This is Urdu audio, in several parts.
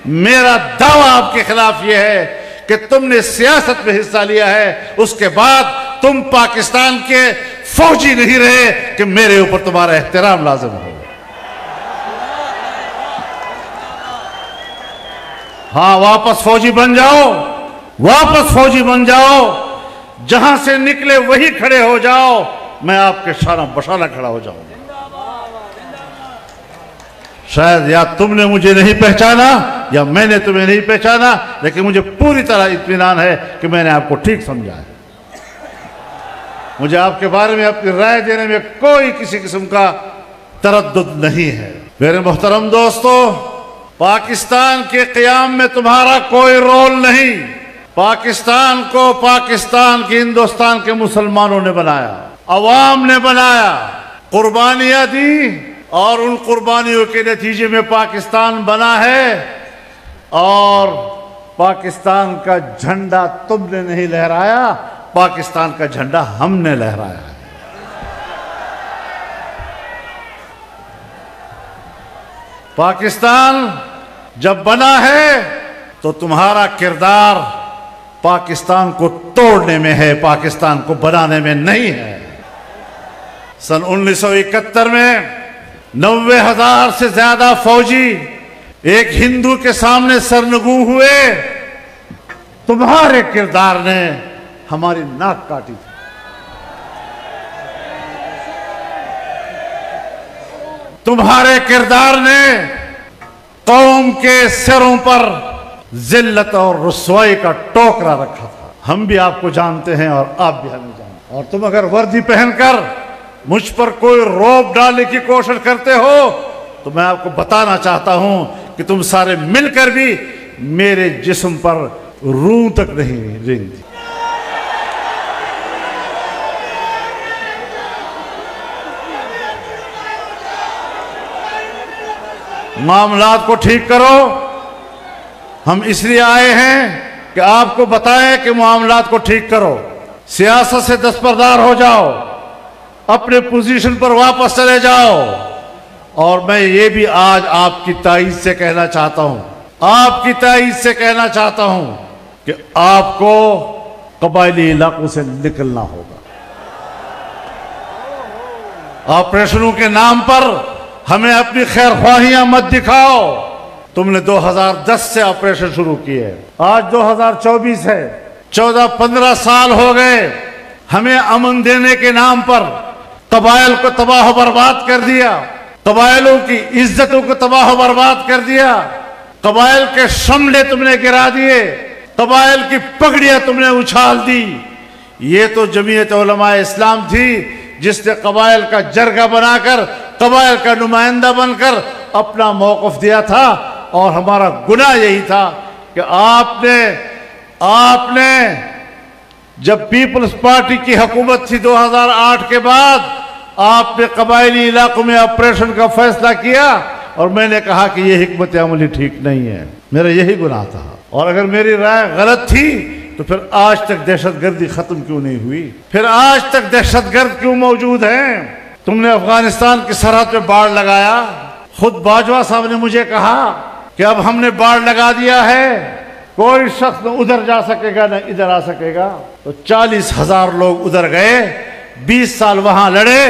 میرا دعویٰ آپ کے خلاف یہ ہے کہ تم نے سیاست میں حصہ لیا ہے، اس کے بعد تم پاکستان کے فوجی نہیں رہے کہ میرے اوپر تمہارا احترام لازم ہو۔ ہاں، واپس فوجی بن جاؤ، واپس فوجی بن جاؤ، جہاں سے نکلے وہی کھڑے ہو جاؤ، میں آپ کے شانہ بشانہ کھڑا ہو جاؤں گا۔ شاید یا تم نے مجھے نہیں پہچانا یا میں نے تمہیں نہیں پہچانا، لیکن مجھے پوری طرح اطمینان ہے کہ میں نے آپ کو ٹھیک سمجھا ہے۔ مجھے آپ کے بارے میں اپنی رائے دینے میں کوئی کسی قسم کا تردد نہیں ہے۔ میرے محترم دوستو، پاکستان کے قیام میں تمہارا کوئی رول نہیں۔ پاکستان کو پاکستان کی ہندوستان کے مسلمانوں نے بنایا، عوام نے بنایا، قربانیاں دی، اور ان قربانیوں کے نتیجے میں پاکستان بنا ہے، اور پاکستان کا جھنڈا تم نے نہیں لہرایا، پاکستان کا جھنڈا ہم نے لہرایا ہے۔ پاکستان جب بنا ہے تو تمہارا کردار پاکستان کو توڑنے میں ہے، پاکستان کو بنانے میں نہیں ہے۔ سن 1971 میں 90,000 سے زیادہ فوجی ایک ہندو کے سامنے سرنگوں ہوئے، تمہارے کردار نے ہماری ناک کاٹی تھی۔ تمہارے کردار نے قوم کے سروں پر ذلت اور رسوائی کا ٹوکرا رکھا تھا۔ ہم بھی آپ کو جانتے ہیں اور آپ بھی ہمیں جانتے ہیں، اور تم اگر وردی پہن کر مجھ پر کوئی روب ڈالنے کی کوشش کرتے ہو تو میں آپ کو بتانا چاہتا ہوں کہ تم سارے مل کر بھی میرے جسم پر روح تک نہیں رینگتی۔ معاملات کو ٹھیک کرو۔ ہم اس لیے آئے ہیں کہ آپ کو بتائیں کہ معاملات کو ٹھیک کرو، سیاست سے دستبردار ہو جاؤ، اپنے پوزیشن پر واپس چلے جاؤ۔ اور میں یہ بھی آج آپ کی تائید سے کہنا چاہتا ہوں، آپ کی تائید سے کہنا چاہتا ہوں کہ آپ کو قبائلی علاقوں سے نکلنا ہوگا۔ آپریشنوں کے نام پر ہمیں اپنی خیر خواہیاں مت دکھاؤ۔ تم نے 2010 سے آپریشن شروع کیے، آج 2024 ہے، 14-15 سال ہو گئے۔ ہمیں امن دینے کے نام پر قبائل کو تباہ و برباد کر دیا، قبائلوں کی عزتوں کو تباہ و برباد کر دیا، قبائل کے شملے تم نے گرا دیے، قبائل کی پگڑیاں تم نے اچھال دی۔ یہ تو جمعیت علماء اسلام تھی جس نے قبائل کا جرگہ بنا کر، قبائل کا نمائندہ بن کر اپنا موقف دیا تھا، اور ہمارا گناہ یہی تھا کہ آپ نے جب پیپلز پارٹی کی حکومت تھی 2008 کے بعد، آپ نے قبائلی علاقوں میں آپریشن کا فیصلہ کیا، اور میں نے کہا کہ یہ حکمت عملی ٹھیک نہیں ہے۔ میرا یہی گناہ تھا، اور اگر میری رائے غلط تھی تو پھر آج تک دہشت گردی ختم کیوں نہیں ہوئی؟ پھر آج تک دہشت گرد کیوں موجود ہیں؟ تم نے افغانستان کی سرحد پہ باڑ لگایا، خود باجوہ صاحب نے مجھے کہا کہ اب ہم نے باڑ لگا دیا ہے، کوئی شخص نہ ادھر جا سکے گا نہ ادھر آ سکے گا۔ تو 40,000 لوگ ادھر گئے، 20 سال وہاں لڑے،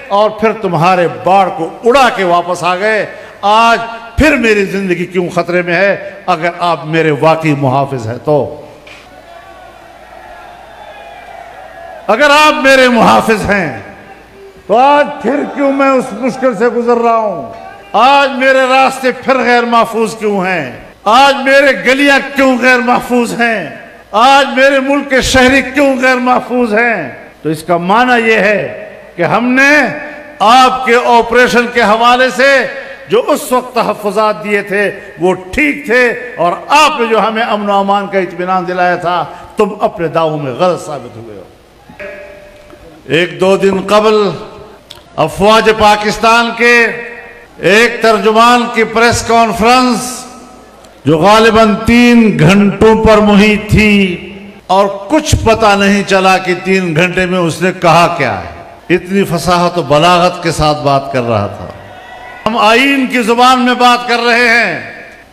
اور پھر تمہارے باڑ کو اڑا کے واپس آ گئے۔ آج پھر میری زندگی کیوں خطرے میں ہے اگر آپ میرے واقعی محافظ ہیں تو؟ اگر آپ میرے محافظ ہیں تو آج پھر کیوں میں اس مشکل سے گزر رہا ہوں؟ آج میرے راستے پھر غیر محفوظ کیوں ہیں؟ آج میرے گلیاں کیوں غیر محفوظ ہیں؟ آج میرے ملک کے شہری کیوں غیر محفوظ ہیں؟ تو اس کا معنی یہ ہے کہ ہم نے آپ کے آپریشن کے حوالے سے جو اس وقت تحفظات دیے تھے وہ ٹھیک تھے، اور آپ نے جو ہمیں امن و امان کا اطمینان دلایا تھا تم اپنے دعووں میں غلط ثابت ہوئے ہو۔ 1-2 دن قبل افواج پاکستان کے ایک ترجمان کی پریس کانفرنس جو غالباً 3 گھنٹوں پر محیط تھی، اور کچھ پتہ نہیں چلا کہ 3 گھنٹے میں اس نے کہا کیا ہے۔ اتنی فصاحت و بلاغت کے ساتھ بات کر رہا تھا۔ ہم آئین کی زبان میں بات کر رہے ہیں،